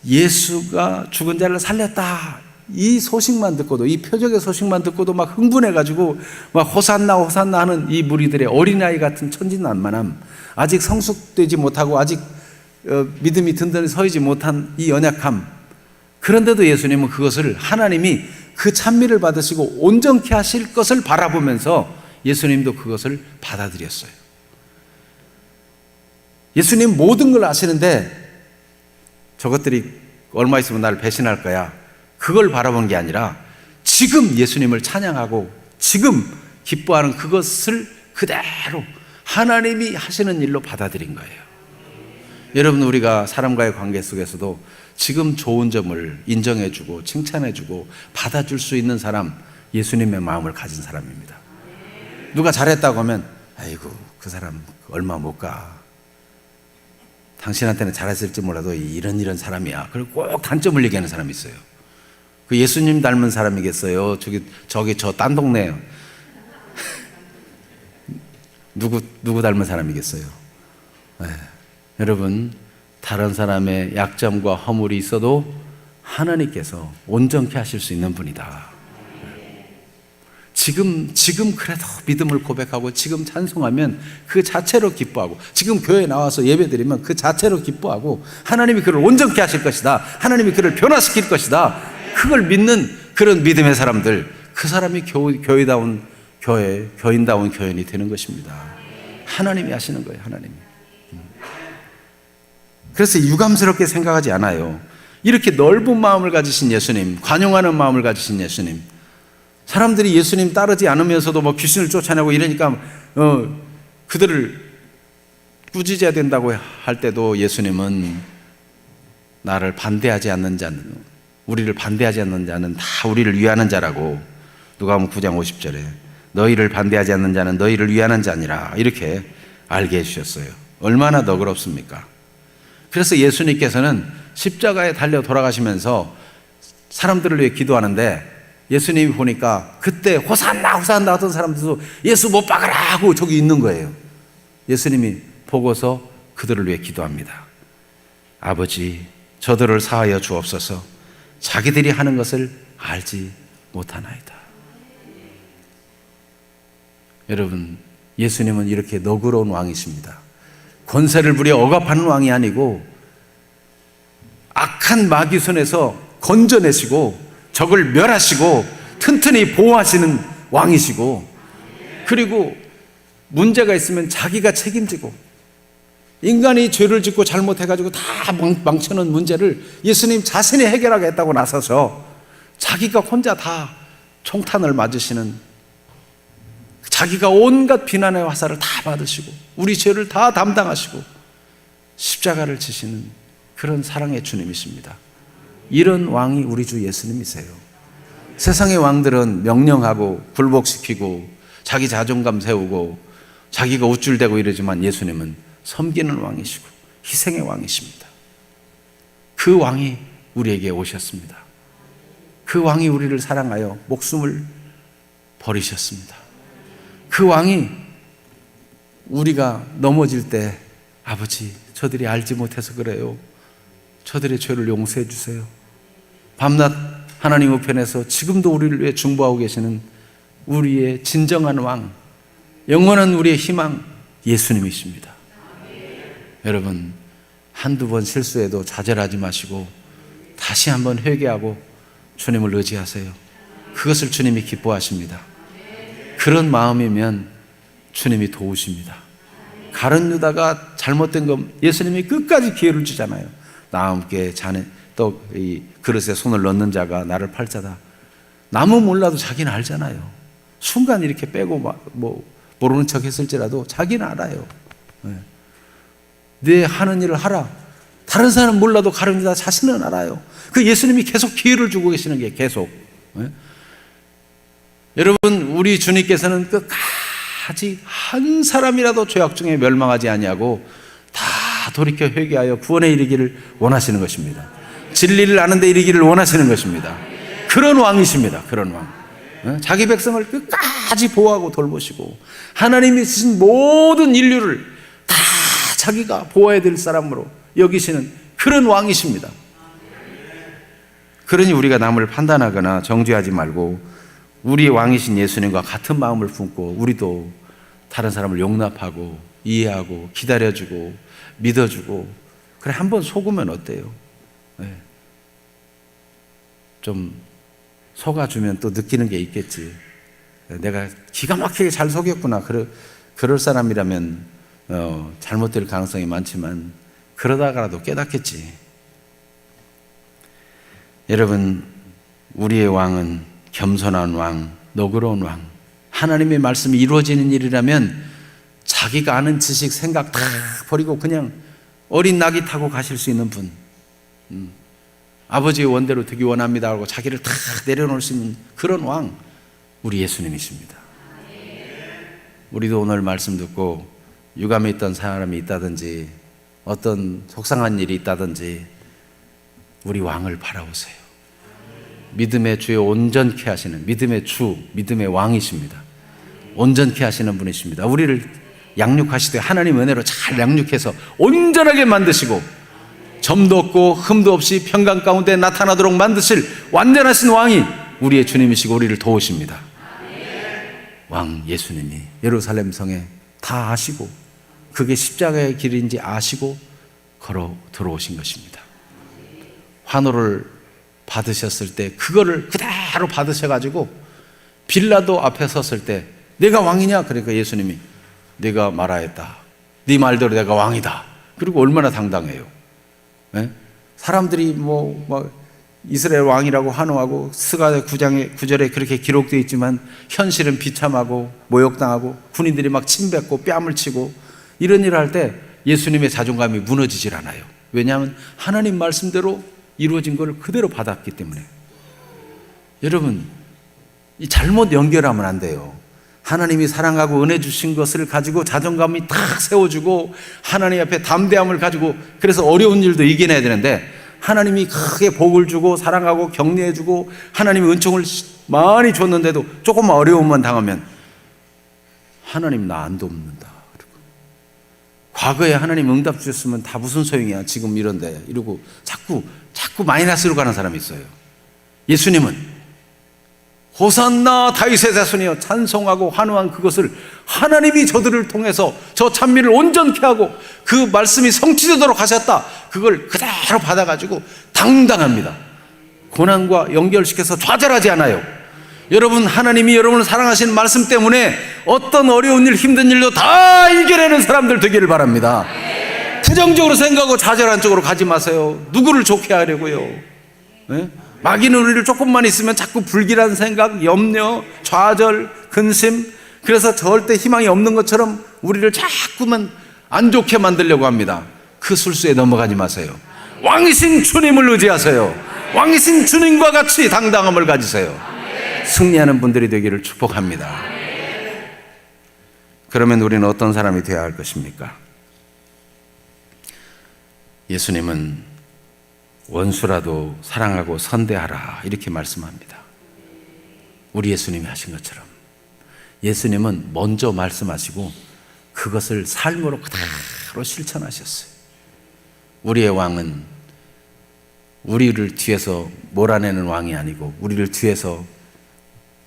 예수가 죽은 자를 살렸다, 이 소식만 듣고도, 이 표적의 소식만 듣고도 막 흥분해가지고 막 호산나 호산나 하는 이 무리들의 어린아이 같은 천진난만함, 아직 성숙되지 못하고 아직 믿음이 든든히 서이지 못한 이 연약함, 그런데도 예수님은 그것을, 하나님이 그 찬미를 받으시고 온전케 하실 것을 바라보면서 예수님도 그것을 받아들였어요. 예수님 모든 걸 아시는데 저것들이 얼마 있으면 나를 배신할 거야, 그걸 바라본 게 아니라 지금 예수님을 찬양하고 지금 기뻐하는 그것을 그대로 하나님이 하시는 일로 받아들인 거예요. 여러분, 우리가 사람과의 관계 속에서도 지금 좋은 점을 인정해주고 칭찬해주고 받아줄 수 있는 사람, 예수님의 마음을 가진 사람입니다. 누가 잘했다고 하면 아이고 그 사람 얼마 못 가, 당신한테는 잘했을지 몰라도 이런 사람이야, 그리고 꼭 단점을 얘기하는 사람이 있어요. 그 예수님 닮은 사람이겠어요? 저기 저 딴 동네요. 누구 닮은 사람이겠어요? 네. 여러분, 다른 사람의 약점과 허물이 있어도 하나님께서 온전케 하실 수 있는 분이다. 지금 그래도 믿음을 고백하고 지금 찬송하면 그 자체로 기뻐하고, 지금 교회에 나와서 예배드리면 그 자체로 기뻐하고, 하나님이 그를 온전케 하실 것이다, 하나님이 그를 변화시킬 것이다, 그걸 믿는 그런 믿음의 사람들, 그 사람이 교인다운 교인이 되는 것입니다. 하나님이 하시는 거예요. 하나님이. 그래서 유감스럽게 생각하지 않아요. 이렇게 넓은 마음을 가지신 예수님, 관용하는 마음을 가지신 예수님, 사람들이 예수님 따르지 않으면서도 뭐 귀신을 쫓아내고 이러니까 그들을 꾸짖어야 된다고 할 때도 예수님은 나를 반대하지 않는 자는, 우리를 반대하지 않는 자는 다 우리를 위하는 자라고, 누가복음 9장 50절에 너희를 반대하지 않는 자는 너희를 위하는 자니라, 이렇게 알게 해주셨어요. 얼마나 너그럽습니까? 그래서 예수님께서는 십자가에 달려 돌아가시면서 사람들을 위해 기도하는데, 예수님이 보니까 그때 호산나 호산나 하던 사람들도 예수 못 박아라 하고 저기 있는 거예요. 예수님이 보고서 그들을 위해 기도합니다. 아버지, 저들을 사하여 주옵소서. 자기들이 하는 것을 알지 못하나이다. 여러분, 예수님은 이렇게 너그러운 왕이십니다. 권세를 부려 억압하는 왕이 아니고 악한 마귀 손에서 건져내시고 적을 멸하시고 튼튼히 보호하시는 왕이시고, 그리고 문제가 있으면 자기가 책임지고, 인간이 죄를 짓고 잘못해가지고 다 망쳐놓은 문제를 예수님 자신이 해결하겠다고 나서서 자기가 혼자 다 총탄을 맞으시는, 자기가 온갖 비난의 화살을 다 받으시고 우리 죄를 다 담당하시고 십자가를 지시는 그런 사랑의 주님이십니다. 이런 왕이 우리 주 예수님이세요. 세상의 왕들은 명령하고 굴복시키고 자기 자존감 세우고 자기가 우쭐대고 이러지만, 예수님은 섬기는 왕이시고 희생의 왕이십니다. 그 왕이 우리에게 오셨습니다. 그 왕이 우리를 사랑하여 목숨을 버리셨습니다. 그 왕이 우리가 넘어질 때, 아버지, 저들이 알지 못해서 그래요, 저들의 죄를 용서해 주세요, 밤낮 하나님 우편에서 지금도 우리를 위해 중보하고 계시는 우리의 진정한 왕, 영원한 우리의 희망, 예수님이십니다. 여러분, 한두 번 실수해도 좌절하지 마시고 다시 한번 회개하고 주님을 의지하세요. 그것을 주님이 기뻐하십니다. 그런 마음이면 주님이 도우십니다. 가룟 유다가 잘못된 거 예수님이 끝까지 기회를 주잖아요. 나와 함께 자네 또 이 그릇에 손을 넣는 자가 나를 팔자다. 남은 몰라도 자기는 알잖아요. 순간 이렇게 빼고 뭐 모르는 척 했을지라도 자기는 알아요. 네 하는 일을 하라. 다른 사람은 몰라도 가룟 유다 자신은 알아요. 그 예수님이 계속 기회를 주고 계시는 게 계속. 여러분, 우리 주님께서는 끝까지 한 사람이라도 죄악 중에 멸망하지 아니하고 다 돌이켜 회개하여 구원에 이르기를 원하시는 것입니다. 진리를 아는 데 이르기를 원하시는 것입니다. 그런 왕이십니다. 그런 왕. 자기 백성을 끝까지 보호하고 돌보시고 하나님이 주신 모든 인류를 다 자기가 보호해야 될 사람으로 여기시는 그런 왕이십니다. 그러니 우리가 남을 판단하거나 정죄하지 말고 우리 왕이신 예수님과 같은 마음을 품고 우리도 다른 사람을 용납하고 이해하고 기다려주고 믿어주고, 그래 한번 속으면 어때요? 네. 좀 속아주면 또 느끼는 게 있겠지. 내가 기가 막히게 잘 속였구나. 그럴 사람이라면 잘못될 가능성이 많지만 그러다가라도 깨닫겠지. 여러분, 우리의 왕은 겸손한 왕, 너그러운 왕, 하나님의 말씀이 이루어지는 일이라면 자기가 아는 지식, 생각 다 버리고 그냥 어린 낙이 타고 가실 수 있는 분, 아버지의 원대로 되기 원합니다 하고 자기를 다 내려놓을 수 있는 그런 왕, 우리 예수님이십니다. 우리도 오늘 말씀 듣고 유감에 있던 사람이 있다든지 어떤 속상한 일이 있다든지 우리 왕을 바라보세요. 믿음의 주에 온전케 하시는 믿음의 주, 믿음의 왕이십니다. 온전케 하시는 분이십니다. 우리를 양육하시되 하나님 은혜로 잘 양육해서 온전하게 만드시고 점도 없고 흠도 없이 평강 가운데 나타나도록 만드실 완전하신 왕이 우리의 주님이시고 우리를 도우십니다. 왕 예수님이 예루살렘 성에 다 아시고 그게 십자가의 길인지 아시고 걸어 들어오신 것입니다. 환호를 받으셨을 때 그거를 그대로 받으셔가지고 빌라도 앞에 섰을 때 내가 왕이냐? 그러니까 예수님이 네가 말하였다. 네 말대로 내가 왕이다. 그리고 얼마나 당당해요. 네? 사람들이 이스라엘 왕이라고 환호하고 스가 9절에 그렇게 기록되어 있지만 현실은 비참하고 모욕당하고 군인들이 막 침뱉고 뺨을 치고 이런 일을 할 때 예수님의 자존감이 무너지질 않아요. 왜냐하면 하나님 말씀대로 이루어진 걸 그대로 받았기 때문에. 여러분, 이 잘못 연결하면 안 돼요. 하나님이 사랑하고 은혜 주신 것을 가지고 자존감이 탁 세워주고 하나님 앞에 담대함을 가지고 그래서 어려운 일도 이겨내야 되는데 하나님이 크게 복을 주고 사랑하고 격려해주고 하나님이 은총을 많이 줬는데도 조금만 어려움만 당하면 하나님 나 안 돕는다. 과거에 하나님 응답 주셨으면 다 무슨 소용이야 지금 이런데 이러고 자꾸 마이너스로 가는 사람이 있어요. 예수님은 호산나 다윗의 자손이여 찬송하고 환호한 그것을 하나님이 저들을 통해서 저 찬미를 온전케 하고 그 말씀이 성취되도록 하셨다. 그걸 그대로 받아가지고 당당합니다. 고난과 연결시켜서 좌절하지 않아요. 여러분, 하나님이 여러분을 사랑하시는 말씀 때문에 어떤 어려운 일, 힘든 일도 다 이겨내는 사람들 되기를 바랍니다. 부정적으로 생각하고 좌절한 쪽으로 가지 마세요. 누구를 좋게 하려고요? 네? 마귀는 우리를 조금만 있으면 자꾸 불길한 생각, 염려, 좌절, 근심, 그래서 절대 희망이 없는 것처럼 우리를 자꾸만 안 좋게 만들려고 합니다. 그 술수에 넘어가지 마세요. 왕이신 주님을 의지하세요. 왕이신 주님과 같이 당당함을 가지세요. 승리하는 분들이 되기를 축복합니다. 그러면 우리는 어떤 사람이 되어야 할 것입니까? 예수님은 원수라도 사랑하고 선대하라 이렇게 말씀합니다. 우리 예수님이 하신 것처럼 예수님은 먼저 말씀하시고 그것을 삶으로 그대로 실천하셨어요. 우리의 왕은 우리를 뒤에서 몰아내는 왕이 아니고 우리를 뒤에서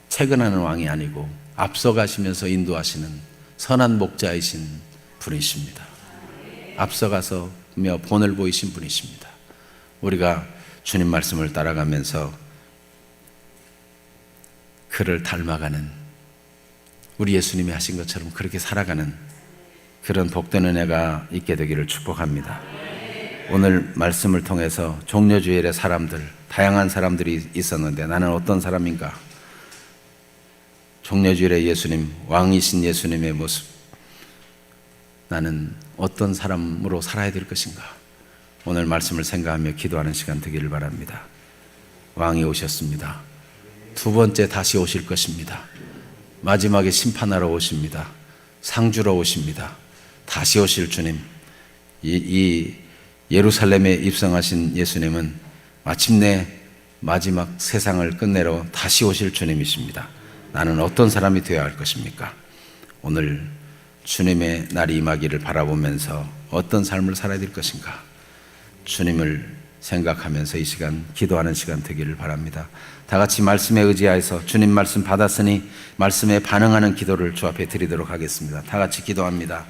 채근하는 왕이 아니고 앞서가시면서 인도하시는 선한 목자이신 분이십니다. 앞서가서 본을 보이신 분이십니다. 우리가 주님 말씀을 따라가면서 그를 닮아가는 우리 예수님이 하신 것처럼 그렇게 살아가는 그런 복된 은혜가 있게 되기를 축복합니다. 오늘 말씀을 통해서 종려주일의 사람들, 다양한 사람들이 있었는데 나는 어떤 사람인가? 종려주일의 예수님, 왕이신 예수님의 모습, 나는 어떤 사람으로 살아야 될 것인가? 오늘 말씀을 생각하며 기도하는 시간 되기를 바랍니다. 왕이 오셨습니다. 두 번째 다시 오실 것입니다. 마지막에 심판하러 오십니다. 상주러 오십니다. 다시 오실 주님, 이 예루살렘에 입성하신 예수님은 마침내 마지막 세상을 끝내러 다시 오실 주님이십니다. 나는 어떤 사람이 되어야 할 것입니까? 오늘 주님의 날이 임하기를 바라보면서 어떤 삶을 살아야 될 것인가? 주님을 생각하면서 이 시간 기도하는 시간 되기를 바랍니다. 다 같이 말씀에 의지하여서 주님 말씀 받았으니 말씀에 반응하는 기도를 주 앞에 드리도록 하겠습니다. 다 같이 기도합니다.